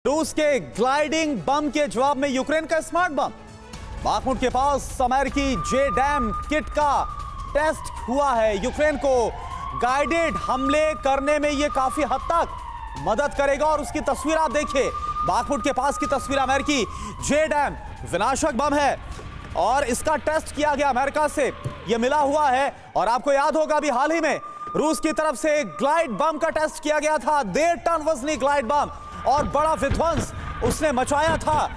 रूस के ग्लाइडिंग बम के जवाब में यूक्रेन का स्मार्ट बम। बाखमुट के पास अमेरिकी JDAM किट का टेस्ट हुआ है। यूक्रेन को गाइडेड हमले करने में यह काफी हद तक मदद करेगा और उसकी तस्वीर आप देखिए। बाखमुट के पास की तस्वीर अमेरिकी JDAM विनाशक बम है और इसका टेस्ट किया गया अमेरिका से, यह मिला हुआ है। और आपको याद होगा अभी हाल ही में रूस की तरफ से ग्लाइड बम का टेस्ट किया गया था। 1.5 टन वजनी ग्लाइड बम और बड़ा विध्वंस उसने मचाया था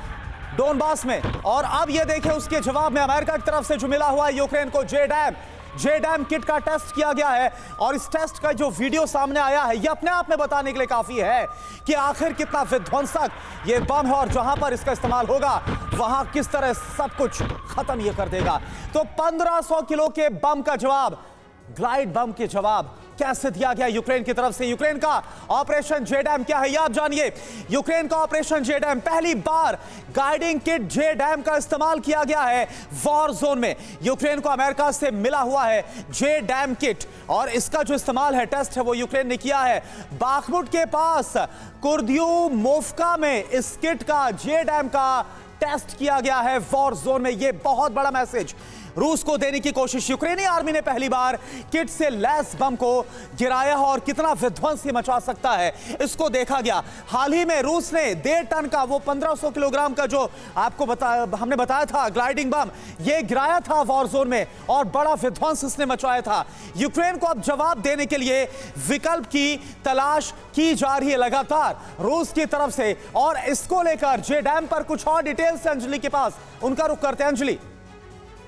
डोनबास में। और अब यह देखें उसके जवाब में अमेरिका की तरफ से जो मिला हुआ है यूक्रेन को JDAM किट का टेस्ट किया गया है। और इस टेस्ट का जो वीडियो सामने आया है यह अपने आप में बताने के लिए काफी है कि आखिर कितना विध्वंसक यह बम है और जहां पर इसका इस्तेमाल होगा वहां किस तरह सब कुछ खत्म यह कर देगा। तो 1500 किलो के बम का जवाब, ग्लाइड बम के जवाब कैसे दिया गया यूक्रेन की तरफ से। यूक्रेन का ऑपरेशन JDAM क्या है यह आप जानिए। यूक्रेन का ऑपरेशन JDAM, पहली बार गाइडिंग किट JDAM का इस्तेमाल किया गया है वॉर जोन में। यूक्रेन को अमेरिका से मिला हुआ है JDAM किट और इसका जो इस्तेमाल है, टेस्ट है, वो यूक्रेन ने किया है। बाखमुट के पास कुर्दियोमोव्का में इस किट का JDAM का टेस्ट किया गया है वॉर जोन में। यह बहुत बड़ा मैसेज रूस को देने की कोशिश। यूक्रेनी आर्मी ने पहली बार किट से लैस बम को गिराया और कितना विध्वंस मचा सकता है इसको देखा गया। हाल ही में रूस ने 1.5 टन का, वो 1500 किलोग्राम का जो आपको हमने बताया था ग्लाइडिंग बम, ये गिराया था वॉर जोन में और बड़ा विध्वंस इसने मचाया था। यूक्रेन को अब जवाब देने के लिए विकल्प की तलाश की जा रही है लगातार रूस की तरफ से। और इसको लेकर JDAM पर कुछ और डिटेल्स अंजलि के पास, उनका रुख करते हैं। अंजलि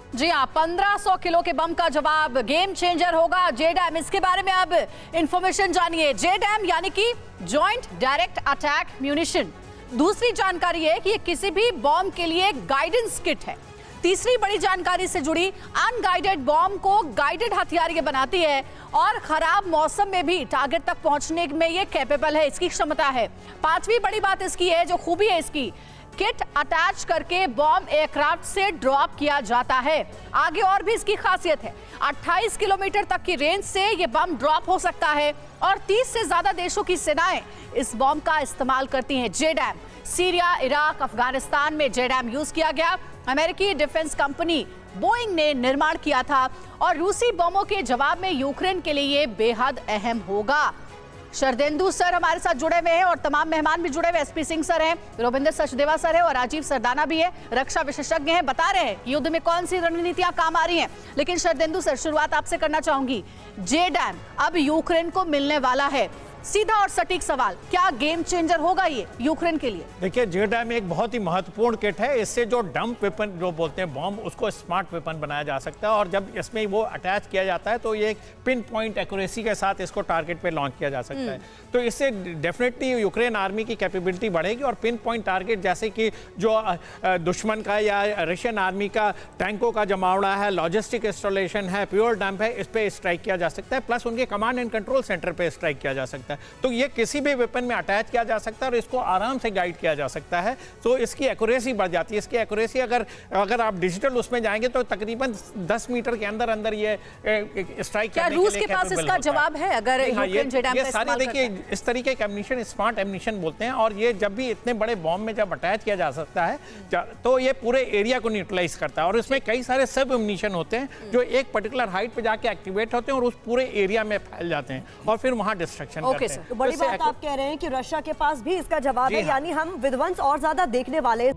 जी हाँ, 1500 किलो के बम का जवाब गेम चेंजर होगा JDAM। इसके बारे में अब इंफॉर्मेशन जानिए। JDAM यानी कि जॉइंट डायरेक्ट अटैक म्यूनिशन। दूसरी जानकारी है कि ये किसी भी बॉम्ब के लिए गाइडेंस किट है। तीसरी बड़ी जानकारी से जुड़ी, अनगाइडेड बॉम्ब को गाइडेड हथियार ये बनाती है और खराब मौसम में भी टारगेट तक पहुंचने में ये कैपेबल है, इसकी क्षमता है। पांचवी बड़ी बात इसकी है, जो खूबी है इसकी, किट अटैच करके बॉम्ब एयरक्राफ्ट से ड्रॉप किया जाता है। आगे और भी इसकी खासियत है, 28 किलोमीटर तक की रेंज से यह बम ड्रॉप हो सकता है और 30 से ज्यादा देशों की सेनाएं इस बॉम्ब का इस्तेमाल करती हैं। JDAM सीरिया, इराक, अफगानिस्तान में JDAM यूज किया गया। अमेरिकी डिफेंस कंपनी बोइंग ने निर्माण किया था और रूसी बमों के जवाब में यूक्रेन के लिए ये बेहद अहम होगा। शरदेंदु सर हमारे साथ जुड़े हुए हैं और तमाम मेहमान भी जुड़े हुए। SP सिंह सर हैं, रोबिंदर सचदेवा सर है और राजीव सरदाना भी है, रक्षा विशेषज्ञ हैं, बता रहे हैं युद्ध में कौन सी रणनीतियां काम आ रही हैं। लेकिन शरदेंदु सर, शुरुआत आपसे करना चाहूंगी। JDAM अब यूक्रेन को मिलने वाला है, सीधा और सटीक सवाल, क्या गेम चेंजर होगा ये यूक्रेन के लिए? देखिए, JDAM एक बहुत ही महत्वपूर्ण किट है। इससे जो डंप वेपन जो बोलते हैं बॉम्ब, उसको स्मार्ट वेपन बनाया जा सकता है और जब इसमें वो अटैच किया जाता है तो ये एक पिन पॉइंट एक्यूरेसी के साथ इसको टारगेट पे लॉन्च किया जा सकता है। तो इससे डेफिनेटली यूक्रेन आर्मी की कैपेबिलिटी बढ़ेगी और पिन पॉइंट टारगेट जैसे कि जो दुश्मन का या रशियन आर्मी का टैंकों का जमावड़ा है, लॉजिस्टिक इंस्टॉलेशन है, फ्यूल डंप है, इस पर स्ट्राइक किया जा सकता है। प्लस उनके कमांड एंड कंट्रोल सेंटर पर स्ट्राइक किया जा सकता है। तो ये किसी भी वेपन में अटैच किया जा सकता है और इसको आराम से गाइड किया जा सकता है। तो इसकी एक्यूरेसी बढ़ जाती है। इसकी एक्यूरेसी अगर आप डिजिटल उसमें जाएंगे तो तकरीबन 10 मीटर के अंदर अंदर ये स्ट्राइक क्या रूस के पास इसका जवाब है अगर यूक्रेन JDAM का इस्तेमाल करता है? देखिए, इस तरीके का एम्यूनिशन स्मार्ट एम्यूनिशन बोलते हैं और ये जब भी इतने बड़े बॉम्ब में जब अटैच किया जा सकता है तो ये पूरे एरिया को न्यूट्रलाइज करता है। और इसमें कई सारे सब एम्यूनिशन होते हैं जो एक पर्टिकुलर हाइट पे जाके एक्टिवेट होते हैं और उस पूरे एरिया में फैल जाते हैं और फिर वहां डिस्ट्रक्शन करते हैं। बड़ी बात आप कह रहे हैं कि रशिया के पास भी इसका जवाब है, यानी हम विध्वंस और ज्यादा देखने वाले